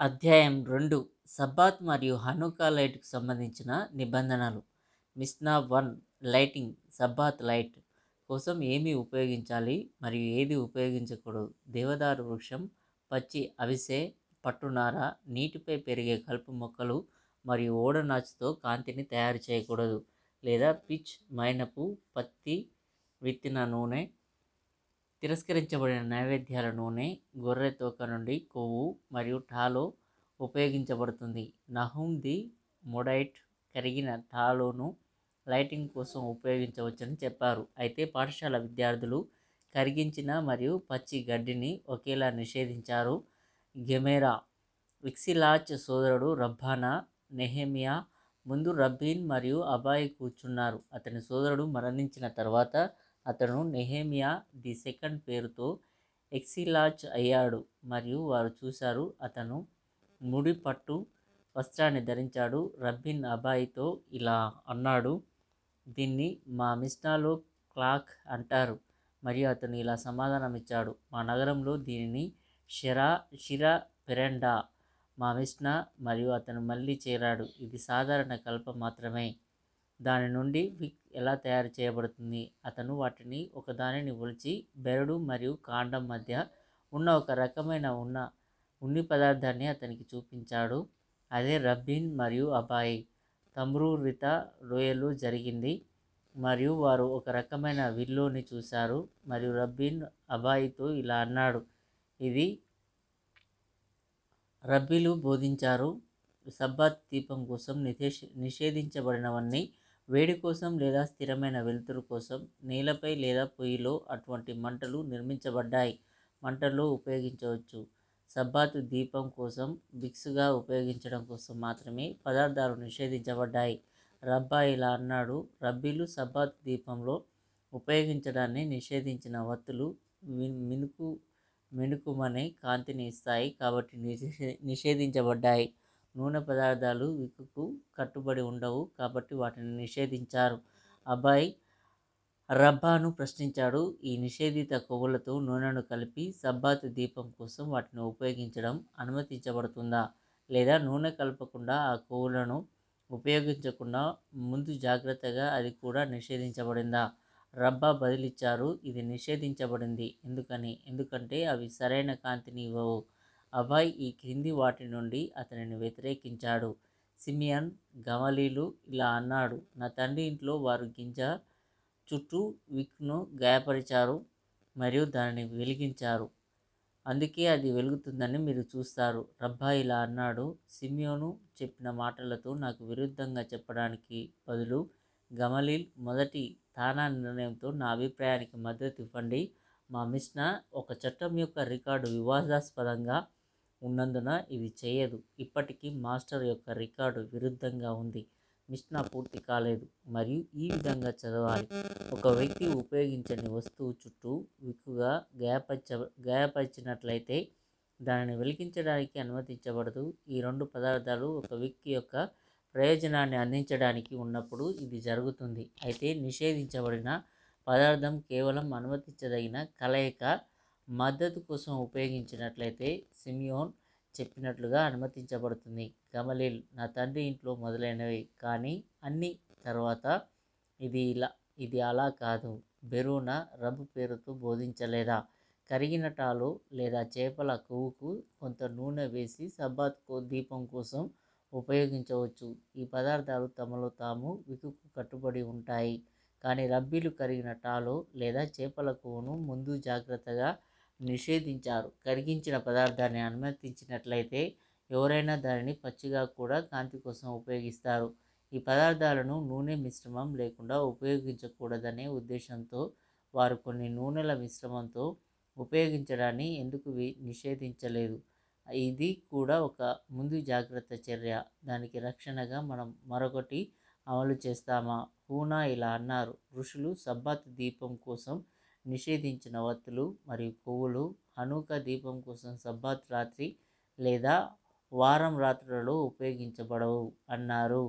అధ్యాయం 2 సబ్బాత్ మరియు హనుకా లైట్కు సంబంధించిన నిబంధనలు. మిస్నా 1 లైటింగ్ సబ్బాత్ లైట్ కోసం ఏమి ఉపయోగించాలి మరియు ఏది ఉపయోగించకూడదు. దేవదారు వృక్షం, పచ్చి అవిసె, పట్టునార, నీటిపై పెరిగే కలుపు మొక్కలు మరియు ఓడనాచుతో కాంతిని తయారు చేయకూడదు. లేదా పిచ్, మైనపు, పత్తి, విత్తిన నూనె, తిరస్కరించబడిన నైవేద్యాల నూనె, గొర్రె తోక నుండి కొవ్వు మరియు టాలో ఉపయోగించబడుతుంది. నహుమ్ ది మొడైట్ కరిగిన టాలోను లైటింగ్ కోసం ఉపయోగించవచ్చని చెప్పారు. అయితే పాఠశాల విద్యార్థులు కరిగించిన మరియు పచ్చి గడ్డిని ఒకేలా నిషేధించారు. గెమెరా విక్సిలాచ్ సోదరుడు రబ్బానా నెహెమియా ముందు రబ్బీన్ మరియు అబాయి కూర్చున్నారు. అతని సోదరుడు మరణించిన తర్వాత అతను నెహెమియా ది సెకండ్ పేరుతో ఎక్సిలాచ్ అయ్యాడు మరియు వారు చూశారు. అతను ముడి పట్టు వస్త్రాన్ని ధరించాడు. రబ్బిన్ అబాయితో ఇలా అన్నాడు, దీన్ని మా మిస్నాలో క్లాక్ అంటారు. మరియు అతను ఇలా సమాధానం ఇచ్చాడు, మా నగరంలో దీనిని షిరా పెరెండా మా మిస్నా. మరియు అతను మళ్ళీ చేరాడు, ఇది సాధారణ కలప మాత్రమే. దాని నుండి విక్ ఎలా తయారు చేయబడుతుంది? అతను వాటిని ఒకదానిని ఒలిచి బెరడు మరియు కాండం మధ్య ఉన్న ఒక రకమైన ఉన్ని పదార్థాన్ని అతనికి చూపించాడు. అదే రబ్బీన్ మరియు అబాయి తమ్రూరిత లోయలో జరిగింది మరియు వారు ఒక రకమైన విల్లోని చూశారు. మరియు రబ్బీన్ అబాయితో ఇలా అన్నాడు, ఇది రబ్బీలు బోధించారు. సబ్బాత్ దీపం కోసం నిషేధించబడినవన్నీ వేడి కోసం లేదా స్థిరమైన వెలుతురు కోసం నేలపై లేదా పొయ్యిలో అటువంటి మంటలు నిర్మించబడ్డాయి మంటల్లో ఉపయోగించవచ్చు. సబ్బాతు దీపం కోసం బిక్స్గా ఉపయోగించడం కోసం మాత్రమే పదార్థాలు నిషేధించబడ్డాయి. రబ్బా ఇలా అన్నాడు, రబ్బీలు సబ్బాతు దీపంలో ఉపయోగించడాన్ని నిషేధించిన వత్తులు మిణుకుమనే కాంతిని ఇస్తాయి కాబట్టి నిషేధించబడ్డాయి. నూనె పదార్థాలు విక్కుకు కట్టుబడి ఉండవు కాబట్టి వాటిని నిషేధించారు. అబాయ్ రబ్బాను ప్రశ్నించాడు, ఈ నిషేధిత కొవ్వులతో నూనెను కలిపి సబ్బాతు దీపం కోసం వాటిని ఉపయోగించడం అనుమతించబడుతుందా? లేదా నూనె కలపకుండా ఆ కొవ్వులను ఉపయోగించకుండా ముందు జాగ్రత్తగా అది కూడా నిషేధించబడిందా? రబ్బా బదిలిచ్చారు, ఇది నిషేధించబడింది. ఎందుకంటే అవి సరైన కాంతిని ఇవ్వవు. అబాయ్ ఈ క్రింది వాటి నుండి అతనిని వ్యతిరేకించాడు. సిమియన్ గమలీలు ఇలా అన్నాడు, నా తండ్రి ఇంట్లో వారు గింజ చుట్టూ విక్ను గాయపరిచారు మరియు దానిని వెలిగించారు, అందుకే అది వెలుగుతుందని మీరు చూస్తారు. రబ్బా ఇలా అన్నాడు, సిమియోను చెప్పిన మాటలతో నాకు విరుద్ధంగా చెప్పడానికి బదులు గమలీల్ మొదటి తానా నిర్ణయంతో నా అభిప్రాయానికి మద్దతు ఇవ్వండి. మా మిస్నా ఒక చట్టం యొక్క రికార్డు వివాదాస్పదంగా ఉన్నందున ఇది చేయదు. ఇప్పటికీ మాస్టర్ యొక్క రికార్డు విరుద్ధంగా ఉంది. మిస్నా పూర్తి కాలేదు మరియు ఈ విధంగా చదవాలి, ఒక వ్యక్తి ఉపయోగించని వస్తువు చుట్టూ విక్కుగా గాయపరిచినట్లయితే దానిని వెలిగించడానికి అనుమతించబడదు. ఈ రెండు పదార్థాలు ఒక వ్యక్తి యొక్క ప్రయోజనాన్ని అందించడానికి ఉన్నప్పుడు ఇది జరుగుతుంది. అయితే నిషేధించబడిన పదార్థం కేవలం అనుమతించదగిన కలయిక మద్దతు కోసం ఉపయోగించినట్లయితే సిమియోన్ చెప్పినట్లుగా అనుమతించబడుతుంది. గమలీల్ నా తండ్రి ఇంట్లో మొదలైనవి కానీ అన్ని తర్వాత ఇది అలా కాదు. బెరోనా రబ్ పేరుతో బోధించలేదా? కరిగిన టాలో లేదా చేపల కొవ్వుకు కొంత నూనె వేసి సబ్బాత్ దీపం కోసం ఉపయోగించవచ్చు. ఈ పదార్థాలు తమలో తాము విక్కుకు కట్టుబడి ఉంటాయి కానీ రబ్బీలు కరిగిన టాలో లేదా చేపల కొవ్వును ముందు జాగ్రత్తగా నిషేధించారు. కరిగించిన పదార్థాన్ని అనుమతించినట్లయితే ఎవరైనా దానిని పచ్చిగా కూడా కాంతి కోసం ఉపయోగిస్తారు. ఈ పదార్థాలను నూనె మిశ్రమం లేకుండా ఉపయోగించకూడదనే ఉద్దేశంతో వారు కొన్ని నూనెల మిశ్రమంతో ఉపయోగించడాన్ని ఎందుకు నిషేధించలేదు? ఇది కూడా ఒక ముందు జాగ్రత్త చర్య. దానికి రక్షణగా మనం మరొకటి అమలు చేస్తామా? హూనా ఇలా అన్నారు, ఋషులు సబ్బాత్ దీపం కోసం నిషేధించిన వత్తులు మరియు కొవ్వులు హనుకా దీపం కోసం సబ్బాత్ రాత్రి లేదా వారం రాత్రులలో ఉపయోగించబడవు అన్నారు.